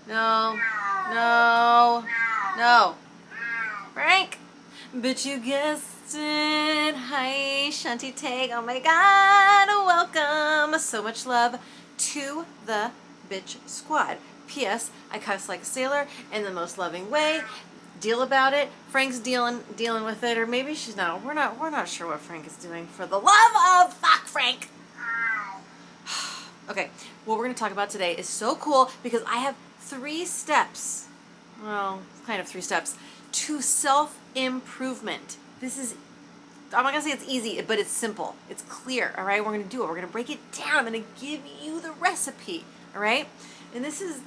No. No. No. Frank. But you guessed it. Hi, Shanti Tag. Oh my God. Welcome. So much love to the bitch squad. P.S. I cuss like a sailor in the most loving way. Deal about it. Frank's dealing with it, or maybe she's not. We're not sure what Frank is doing. For the love of fuck, Frank. Okay, what we're going to talk about today is so cool because I have 3 steps. Well, kind of 3 steps to self-improvement. This is, I'm not going to say it's easy, but it's simple. It's clear, all right? We're going to do it. We're going to break it down. I'm going to give you the recipe, all right? And this is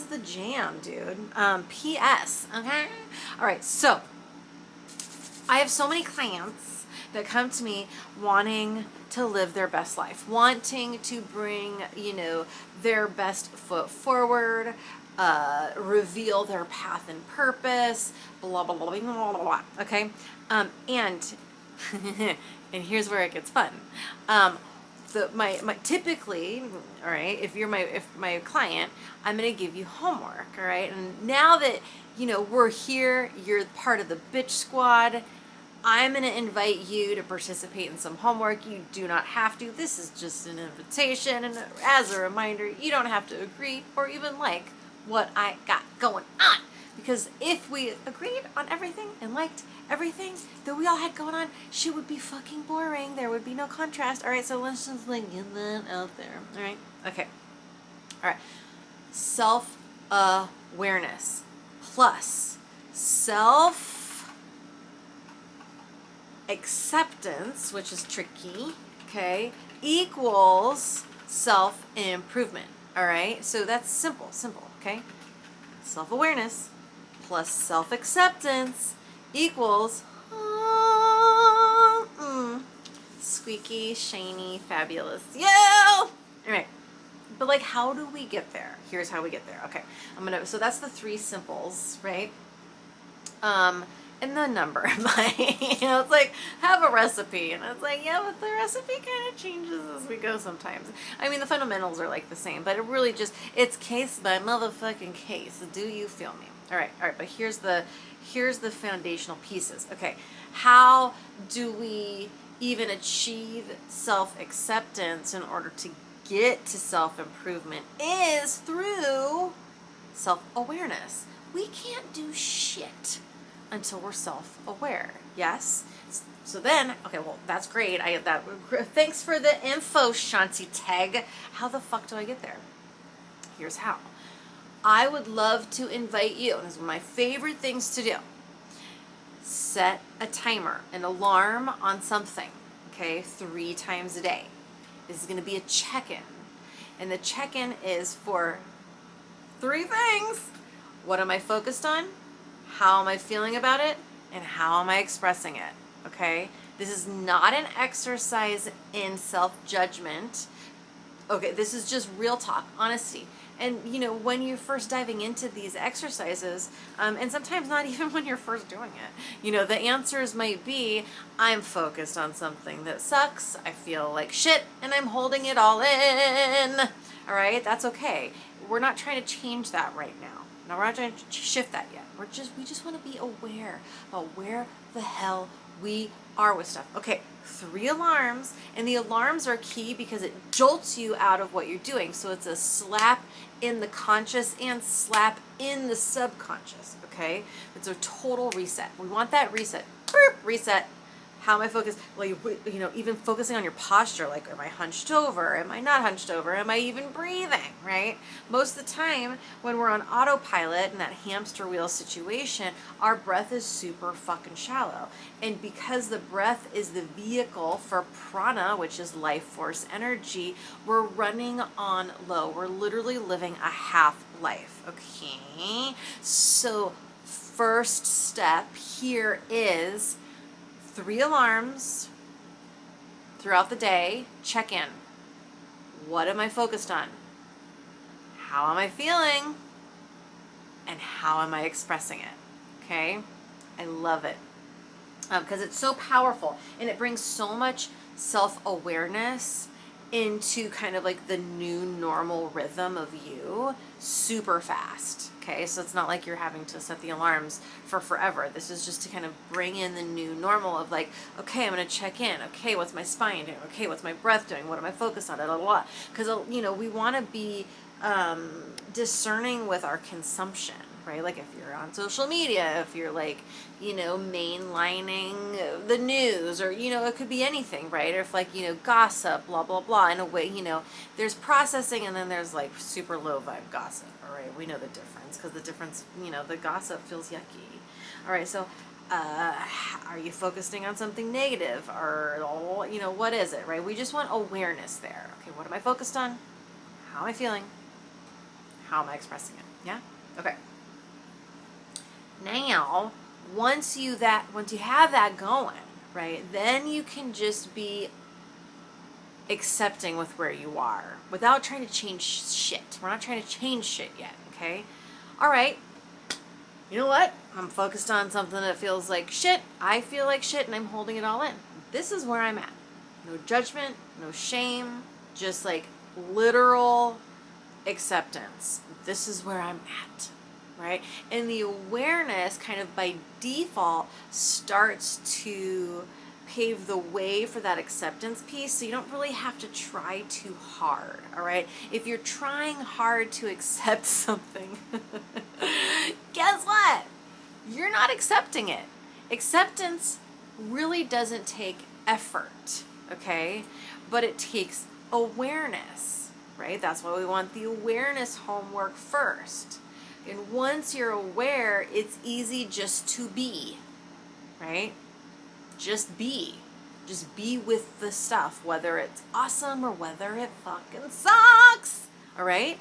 the jam, dude. P.S., okay? All right, so I have so many clients that come to me wanting to live their best life, wanting to bring, their best foot forward, reveal their path and purpose, blah, blah, blah, blah, blah, blah, blah. Okay? And and here's where it gets fun. My typically, all right, if my client, I'm gonna give you homework, all right? And now that we're here, you're part of the bitch squad. I'm going to invite you to participate in some homework. You do not have to. This is just an invitation. And as a reminder, you don't have to agree or even like what I got going on. Because if we agreed on everything and liked everything that we all had going on, shit would be fucking boring. There would be no contrast. All right, so let's just get that out there. All right? Okay. All right. Self-awareness plus self-acceptance, which is tricky, okay, equals self-improvement, all right? So that's simple, okay? Self-awareness plus self-acceptance equals squeaky, shiny, fabulous. Yo! All right. But like, how do we get there? Here's how we get there. Okay. So that's the 3 simples, right? And the number, it's like, have a recipe. And it's like, yeah, but the recipe kind of changes as we go sometimes. I mean, the fundamentals are like the same, but it really it's case by motherfucking case. Do you feel me? All right. But here's the foundational pieces. Okay. How do we even achieve self-acceptance in order to get to self-improvement is through self-awareness. We can't do shit until we're self-aware. Yes? So then, okay, well, that's great. Thanks for the info, Shanti Tag. How the fuck do I get there? Here's how. I would love to invite you, and this is one of my favorite things to do. Set a timer, an alarm on something, okay, 3 times a day. This is going to be a check-in. And the check-in is for 3 things. What am I focused on? How am I feeling about it? And how am I expressing it? Okay? This is not an exercise in self-judgment. Okay, this is just real talk, honesty. And, when you're first diving into these exercises, and sometimes not even when you're first doing it, the answers might be, I'm focused on something that sucks, I feel like shit, and I'm holding it all in. All right, that's okay. We're not trying to change that right now. No, we're not trying to shift that yet. We just want to be aware about where the hell we are with stuff. Okay, 3 alarms, and the alarms are key because it jolts you out of what you're doing. So it's a slap in the conscious and slap in the subconscious, okay? It's a total reset. We want that reset. Burp, reset. How am I focused? Like, even focusing on your posture, like, am I hunched over? Am I not hunched over? Am I even breathing, right? Most of the time, when we're on autopilot in that hamster wheel situation, our breath is super fucking shallow. And because the breath is the vehicle for prana, which is life force energy, we're running on low. We're literally living a half life, okay? So, first step here is 3 alarms throughout the day. Check in. What am I focused on? How am I feeling? And how am I expressing it? Okay? I love it. Because it's so powerful. And it brings so much self-awareness into kind of like the new normal rhythm of you super fast. Okay, so it's not like you're having to set the alarms for forever. This is just to kind of bring in the new normal of like, okay, I'm going to check in. Okay, what's my spine doing? Okay, what's my breath doing? What am I focused on? Because, we want to be discerning with our consumption, right? Like if you're on social media, if you're like, mainlining the news, or, it could be anything, right? Or if like, gossip, blah, blah, blah, in a way, there's processing and then there's like super low vibe gossip, all right? We know the difference because the difference, the gossip feels yucky. All right, so are you focusing on something negative or, what is it, right? We just want awareness there. Okay, what am I focused on? How am I feeling? How am I expressing it? Yeah? Okay. Now, once you have that going, right, then you can just be accepting with where you are without trying to change shit. We're not trying to change shit yet, okay? All right. You know what? I'm focused on something that feels like shit. I feel like shit and I'm holding it all in. This is where I'm at. No judgment, no shame, just like literal acceptance. This is where I'm at, right? And the awareness kind of by default starts to pave the way for that acceptance piece, so you don't really have to try too hard, all right? If you're trying hard to accept something, guess what? You're not accepting it. Acceptance really doesn't take effort, okay? But it takes awareness, right? That's why we want the awareness homework first. And once you're aware, it's easy just to be, right? Just be. Just be with the stuff, whether it's awesome or whether it fucking sucks. All right?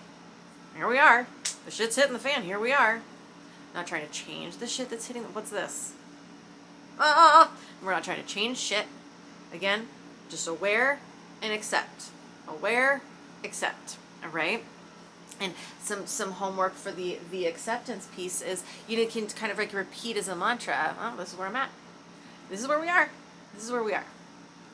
Here we are. The shit's hitting the fan. Here we are. Not trying to change the shit that's hitting. What's this? We're not trying to change shit. Again, just aware and accept. Aware, accept. All right? And some homework for the acceptance piece is you can kind of like repeat as a mantra, oh, this is where I'm at. This is where we are. This is where we are.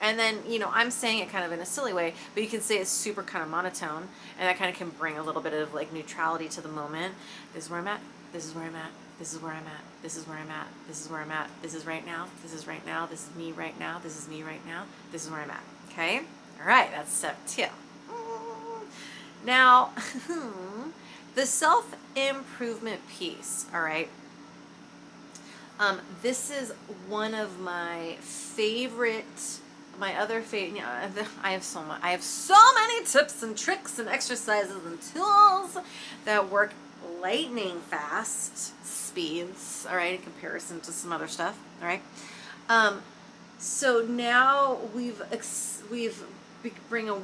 And then, I'm saying it kind of in a silly way, but you can say it's super kind of monotone, and that kind of can bring a little bit of like neutrality to the moment. This is where I'm at. This is where I'm at. This is where I'm at. This is where I'm at. This is where I'm at. This is right now. This is right now. This is me right now. This is me right now. This is where I'm at. Okay? All right. That's step 2. Now, the self-improvement piece, all right? This is one of my other favorite, I have so many tips and tricks and exercises and tools that work lightning fast speeds, all right, in comparison to some other stuff, all right? So now we've bringing the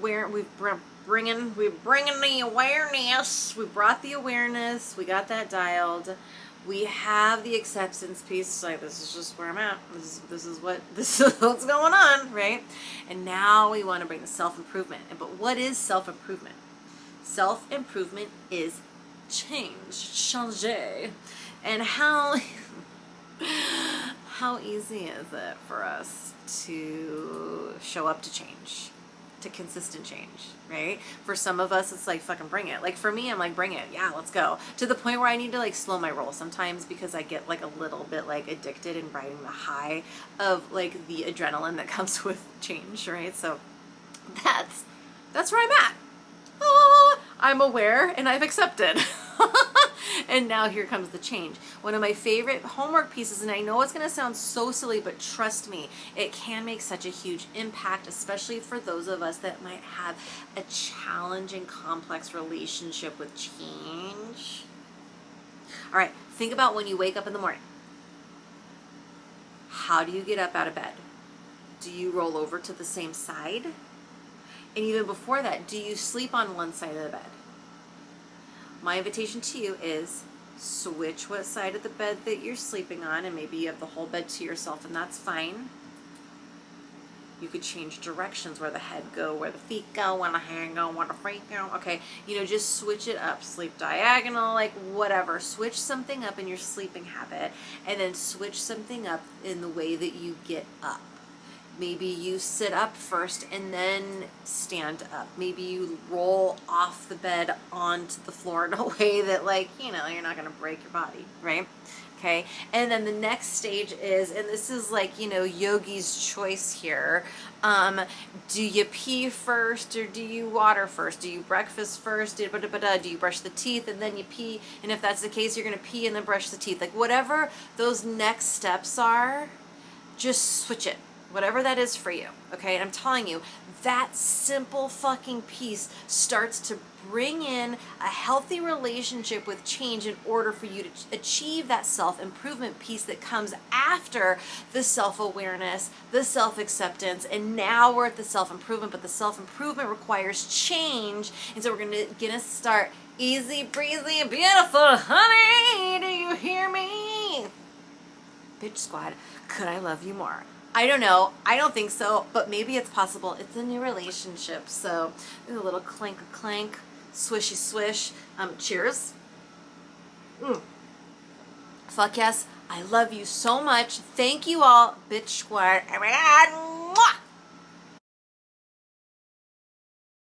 awareness. We brought the awareness. We got that dialed. We have the acceptance piece. It's like, this is just where I'm at. This is what's going on, right? And now we want to bring the self-improvement. But what is self-improvement? Self-improvement is changer. And how easy is it for us to show up to change? To consistent change, right? For some of us, it's like, fucking bring it. Like for me, I'm like, bring it. Yeah, let's go. To the point where I need to like slow my roll sometimes because I get like a little bit like addicted in riding the high of like the adrenaline that comes with change, right? So that's where I'm at. Oh, I'm aware and I've accepted. And now here comes the change. One of my favorite homework pieces, and I know it's going to sound so silly, but trust me, it can make such a huge impact, especially for those of us that might have a challenging, complex relationship with change. All right, think about when you wake up in the morning. How do you get up out of bed? Do you roll over to the same side? And even before that, do you sleep on one side of the bed? My invitation to you is switch what side of the bed that you're sleeping on, and maybe you have the whole bed to yourself, and that's fine. You could change directions, where the head go, where the feet go, where the hand go, where the feet go. Okay, just switch it up. Sleep diagonal, like whatever. Switch something up in your sleeping habit, and then switch something up in the way that you get up. Maybe you sit up first and then stand up. Maybe you roll off the bed onto the floor in a way that, like, you know, you're not going to break your body, right? Okay. And then the next stage is, and this is like, you know, yogi's choice here. Do you pee first or do you water first? Do you breakfast first? Do you brush the teeth and then you pee? And if that's the case, you're going to pee and then brush the teeth. Like, whatever those next steps are, just switch it. Whatever that is for you, okay? And I'm telling you, that simple fucking piece starts to bring in a healthy relationship with change in order for you to achieve that self-improvement piece that comes after the self-awareness, the self-acceptance, and now we're at the self-improvement, but the self-improvement requires change, and so we're gonna start easy breezy beautiful, honey, do you hear me? Bitch squad, could I love you more? I don't know. I don't think so, but maybe it's possible. It's a new relationship. So a little clank clank, swishy swish. Cheers. Mm. Fuck yes. I love you so much. Thank you all, bitch squad. Oh my God.